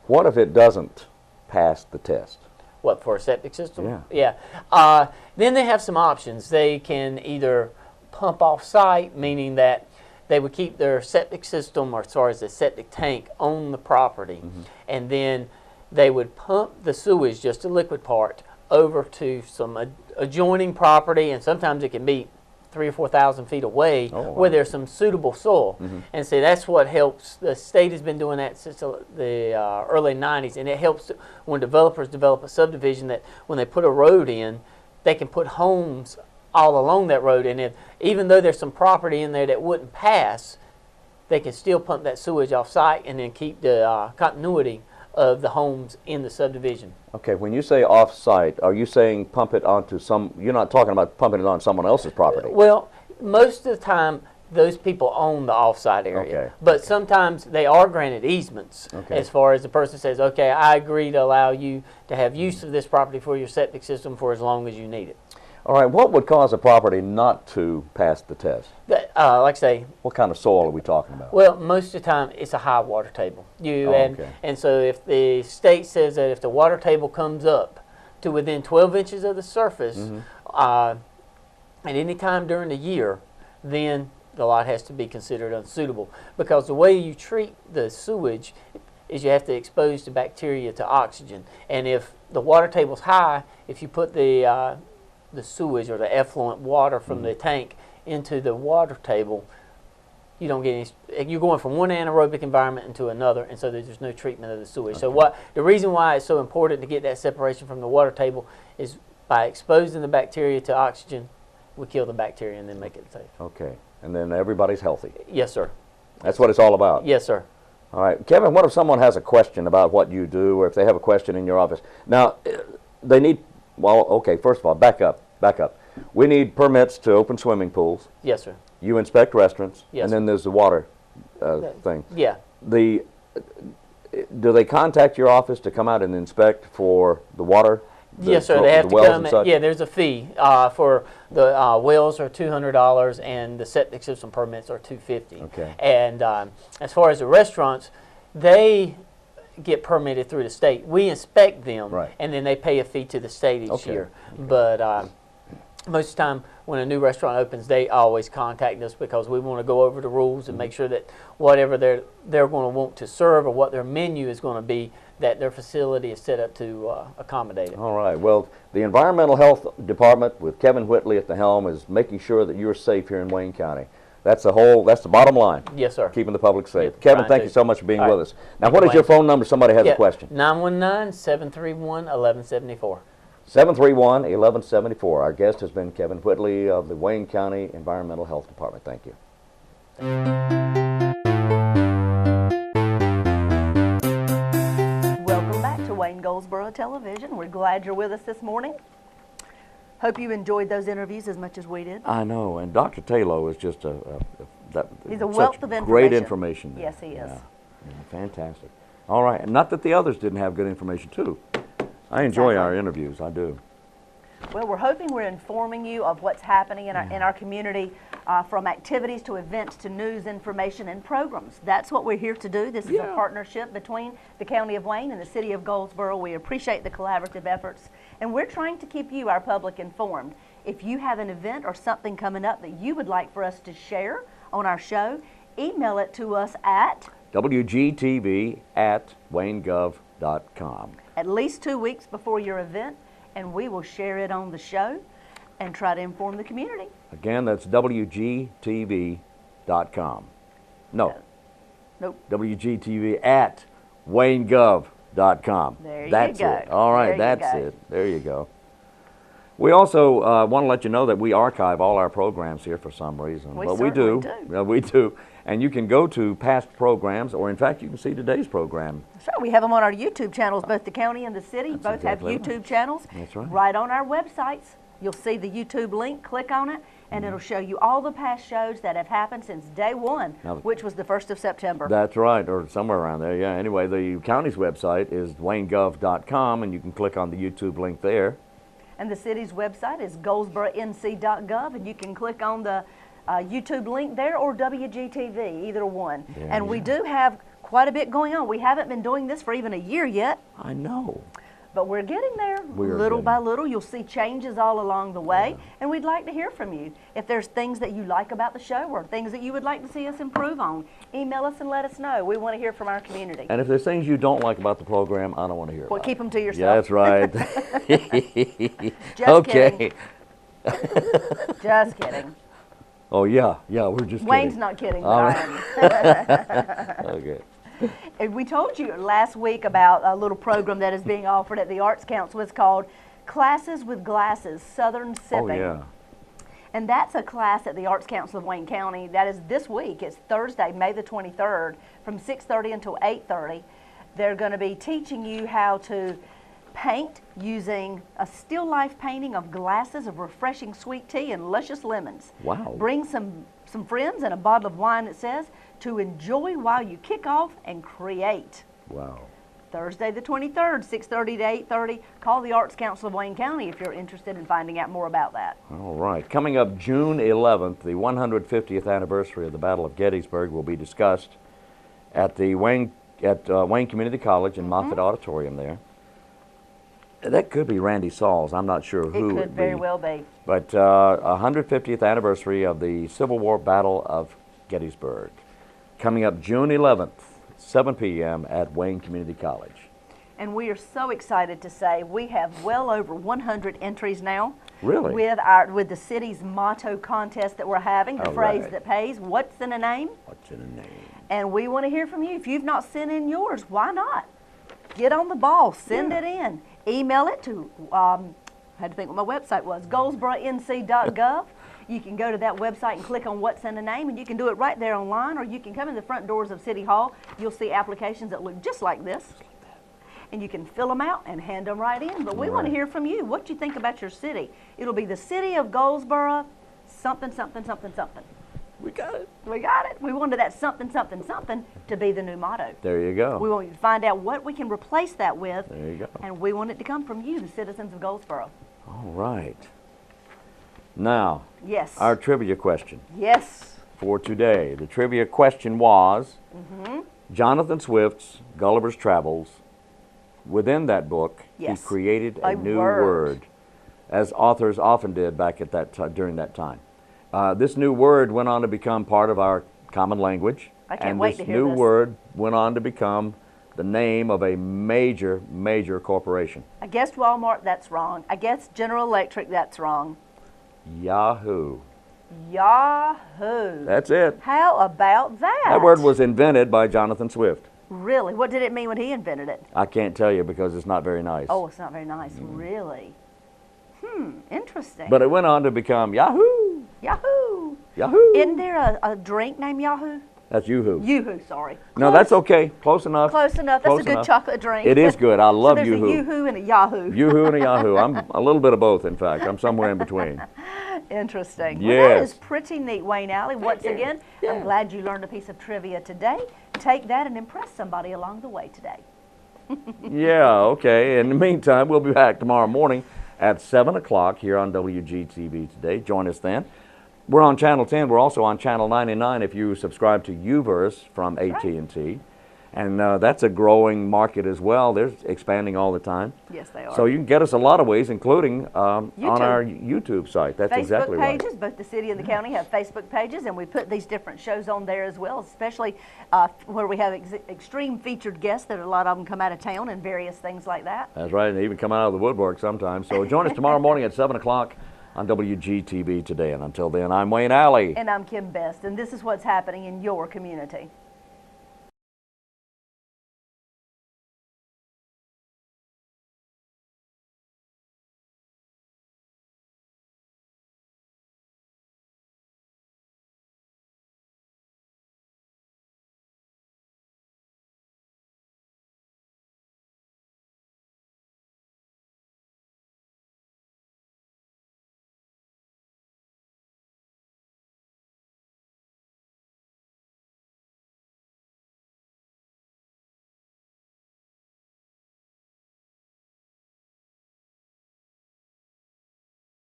What if it doesn't pass the test? What, for a septic system? Yeah. Yeah. Then they have some options. They can either pump off-site, meaning that they would keep their septic system, or as far as the septic tank, on the property, and then they would pump the sewage, just the liquid part, over to some adjoining property, and sometimes it can be 3,000 or 4,000 feet away, where there's some suitable soil. And so that's what helps. The state has been doing that since the early 90s, and it helps when developers develop a subdivision, that when they put a road in, they can put homes all along that road, and even though there's some property in there that wouldn't pass, they can still pump that sewage off-site and then keep the continuity of the homes in the subdivision. Okay, when you say off-site, are you saying pump it onto you're not talking about pumping it on someone else's property? Well, most of the time, those people own the off-site area. Okay. But sometimes they are granted easements, as far as the person says, okay, I agree to allow you to have use of this property for your septic system for as long as you need it. All right, what would cause a property not to pass the test? Like I say, What kind of soil are we talking about? well, most of the time it's a high water table. And so if the state says that if the water table comes up to within 12 inches of the surface at any time during the year, then the lot has to be considered unsuitable, because the way you treat the sewage is you have to expose the bacteria to oxygen. And if the water table's high, if you put the sewage or the effluent water from the tank into the water table, you don't get any, you're going from one anaerobic environment into another, and so there's no treatment of the sewage. So the reason why it's so important to get that separation from the water table is by exposing the bacteria to oxygen, we kill the bacteria and then make it safe. Okay, and then everybody's healthy. Yes, sir. That's what it's all about. Yes, sir. All right, Kevin, what if someone has a question about what you do, or if they have a question in your office? Now, they need, well, okay, first of all, back up. We need permits to open swimming pools. Yes, sir. You inspect restaurants. Yes, and then there's the water thing. Yeah. Do they contact your office to come out and inspect for the water? Yes, sir. They have to come. Yeah, there's a fee for the wells are $200, and the septic system permits are $250. Okay. And as far as the restaurants, they get permitted through the state. We inspect them, and then they pay a fee to the state each year. But most of the time, when a new restaurant opens, they always contact us, because we want to go over the rules and make sure that whatever they're going to want to serve, or what their menu is going to be, that their facility is set up to accommodate it. All right. Well, the Environmental Health Department with Kevin Whitley at the helm is making sure that you're safe here in Wayne County. That's the bottom line. Yes, sir. Keeping the public safe. Yep, Kevin, thank you so much for being with us. Now, what is your phone number? Somebody has a question. 919-731-1174. 731-1174. Our guest has been Kevin Whitley of the Wayne County Environmental Health Department. Thank you. Welcome back to Wayne Goldsboro Television. We're glad you're with us this morning. Hope you enjoyed those interviews as much as we did. I know, and Dr. TAYLOE is just he's a wealth of information. Great information. Yes, he is. Yeah, fantastic. All right, not that the others didn't have good information too. I enjoy our interviews, I do. Well, we're hoping we're informing you of what's happening in our community, from activities to events to news, information, and programs. That's what we're here to do. This is a partnership between the County of Wayne and the City of Goldsboro. We appreciate the collaborative efforts, And we're trying to keep you, our public, informed. If you have an event or something coming up that you would like for us to share on our show, email it to us at WGTV@WayneGov.com. at least 2 weeks before your event, and we will share it on the show and try to inform the community. Again, that's WGTV.com. No. Nope. WGTV@WayneGov.com. There you that's go. It. All right, There you that's go. it. There you go. We also want to let you know that we archive all our programs here for some reason. We but certainly we do. Yeah, we do. And you can go to past programs, or in fact, you can see today's program. Sure, we have them on our YouTube channels. Both the county and the city That's both exactly have right. YouTube channels. That's right. Right on our websites. You'll see the YouTube link, click on it, and it'll show you all the past shows that have happened since day one, Now, which was the 1st of September. That's right, or somewhere around there, yeah. Anyway, the county's website is WayneGov.com, and you can click on the YouTube link there. And the city's website is GOLDSBORONC.gov, and you can click on the YouTube link there or WGTV, either one. Yeah, and we yeah. do have quite a bit going on. We haven't been doing this for even a year yet, I know. but we're getting there. We are Little getting by there. little, you'll see changes all along the way, and we'd like to hear from you. If there's things that you like about the show or things that you would like to see us improve on, email us and let us know. We want to hear from our community. And if there's things you don't like about the program, I don't want to hear Well, about keep them to it. yourself. Yeah, that's right. Just okay. kidding. Just kidding. Oh, yeah, we're just Wayne's kidding. not kidding, but All I am. Okay. And we told you last week about a little program that is being offered at the Arts Council. It's called Classes with Glasses, Southern Sipping. Oh, yeah. And that's a class at the Arts Council of Wayne County. That is this week. It's Thursday, May the 23rd, from 6:30 until 8:30. They're going to be teaching you how to paint using a still life painting of glasses of refreshing sweet tea and luscious lemons. Wow. Bring some friends and a bottle of wine, it says, to enjoy while you kick off and create. Wow. Thursday the 23rd, 6:30 to 8:30. Call the Arts Council of Wayne County if you're interested in finding out more about that. All right. Coming up June 11th, the 150th anniversary of the Battle of Gettysburg will be discussed at the Wayne Community College in Moffett Auditorium there. That could be Randy Sauls. I'm not sure who It would could very well be. But 150th anniversary of the Civil War Battle of Gettysburg. Coming up June 11th, 7 p.m. at Wayne Community College. And we are so excited to say we have well over 100 entries now. Really? With the city's motto contest that we're having, the All phrase right. that pays, what's in a name? What's in a name? And we want to hear from you. If you've not sent in yours, why not? Get on the ball, send it in. Email it to, I had to think what my website was, GOLDSBORONC.gov. You can go to that website and click on what's in a name, and you can do it right there online, or you can come in the front doors of City Hall. You'll see applications that look just like this. And you can fill them out and hand them right in. But we want to hear from you. What you think about your city? It'll be the city of Goldsboro, something, something, something, something. We got it. We got it. We wanted that something, something, something to be the new motto. There you go. We want you to find out what we can replace that with. There you go. And we want it to come from you, the citizens of Goldsboro. All right. Now, Yes. our trivia question Yes. for today. The trivia question was Mm-hmm. Jonathan Swift's Gulliver's Travels. Within that book, Yes. he created A a new word. word, as authors often did back at that during that time. This new word went on to become part of our common language. I can't and wait this to hear new this. word went on to become the name of a major, major corporation. I guessed Walmart, that's wrong. I guessed General Electric, that's wrong. Yahoo. Yahoo. That's it. How about that? That word was invented by Jonathan Swift. Really? What did it mean when he invented it? I can't tell you because it's not very nice. Oh, it's not very nice. Really? Interesting. But it went on to become Yahoo. Yahoo. Yahoo. Isn't there a drink named Yahoo? That's Yoo-hoo. Yoo-hoo, sorry. No, Close- that's okay. Close enough. Close enough. That's Close a good enough. chocolate drink. It is good. I love so there's Yoo-hoo. a Yoo-hoo and a Yahoo. Yoo-hoo and a Yahoo. I'm a little bit of both, in fact. I'm somewhere in between. Interesting. Well, that Yes. is pretty neat, Wayne Alley. Once again, I'm glad you learned a piece of trivia today. Take that and impress somebody along the way today. Yeah, okay. In the meantime, we'll be back tomorrow morning at 7 o'clock here on WGTV today. Join us then. We're on Channel 10. We're also on Channel 99 if you subscribe to UVerse from AT&T. And that's a growing market as well. They're expanding all the time. Yes, they are. So you can get us a lot of ways, including on YouTube. our YouTube site. That's Facebook exactly pages, right. both the city and the county have Facebook pages, and we put these different shows on there as well, especially where we have extreme featured guests that a lot of them come out of town and various things like that. That's right, and they even come out of the woodwork sometimes. So join us tomorrow morning at 7 o'clock on WGTV Today. And until then, I'm Wayne Alley. And I'm Kim Best, and this is what's happening in your community.